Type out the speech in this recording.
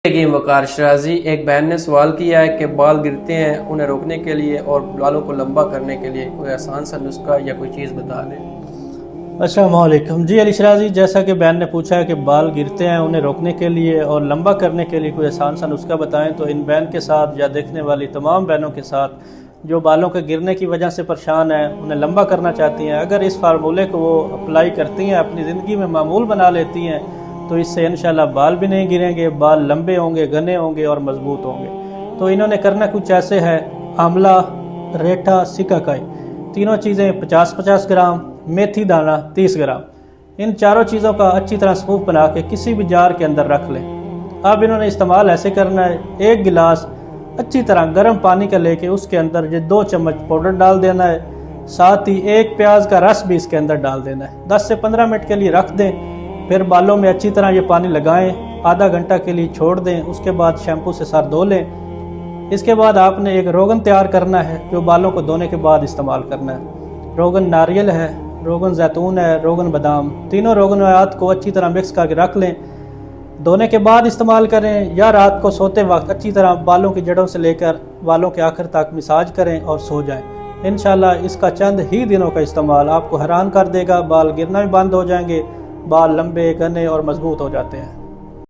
وقار شرازی، ایک بہن نے سوال کیا ہے کہ بال گرتے ہیں انہیں روکنے کے لیے اور بالوں کو لمبا کرنے کے لیے کوئی آسان سا نسخہ یا کوئی چیز بتا دیں۔ السلام علیکم جی علی شرازی، جیسا کہ بہن نے پوچھا ہے کہ بال گرتے ہیں انہیں روکنے کے لیے اور لمبا کرنے کے لیے کوئی آسان سا نسخہ بتائیں، تو ان بہن کے ساتھ یا دیکھنے والی تمام بہنوں کے ساتھ جو بالوں کے گرنے کی وجہ سے پریشان ہیں، انہیں لمبا کرنا چاہتی ہیں، اگر اس فارمولے کو وہ اپلائی کرتی ہیں، اپنی زندگی میں معمول بنا لیتی ہیں، تو اس سے انشاءاللہ بال بھی نہیں گریں گے، بال لمبے ہوں گے، گھنے ہوں گے اور مضبوط ہوں گے۔ تو انہوں نے کرنا کچھ ایسے ہے: آملہ، ریٹھا، سکاکائی، تینوں چیزیں 50-50 گرام، میتھی دانہ 30 گرام، ان چاروں چیزوں کا اچھی طرح سکوپ بنا کے کسی بھی جار کے اندر رکھ لیں۔ اب انہوں نے استعمال ایسے کرنا ہے: 1 گلاس اچھی طرح گرم پانی کا لے کے اس کے اندر یہ 2 چمچ پاؤڈر ڈال دینا ہے، ساتھ ہی 1 پیاز کا رس بھی اس کے اندر ڈال دینا ہے، 10 سے 15 منٹ کے لیے رکھ دیں، پھر بالوں میں اچھی طرح یہ پانی لگائیں، آدھا گھنٹہ کے لیے چھوڑ دیں، اس کے بعد شیمپو سے سر دھو لیں۔ اس کے بعد آپ نے ایک روغن تیار کرنا ہے جو بالوں کو دھونے کے بعد استعمال کرنا ہے۔ روغن ناریل ہے، روغن زیتون ہے، روغن بادام، تینوں روغنات کو اچھی طرح مکس کر کے رکھ لیں، دھونے کے بعد استعمال کریں، یا رات کو سوتے وقت اچھی طرح بالوں کی جڑوں سے لے کر بالوں کے آخر تک مساج کریں اور سو جائیں۔ انشاءاللہ اس کا چند ہی دنوں کا استعمال آپ کو حیران کر دے گا، بال گرنا بھی بند ہو جائیں گے، بال لمبے، گھنے اور مضبوط ہو جاتے ہیں۔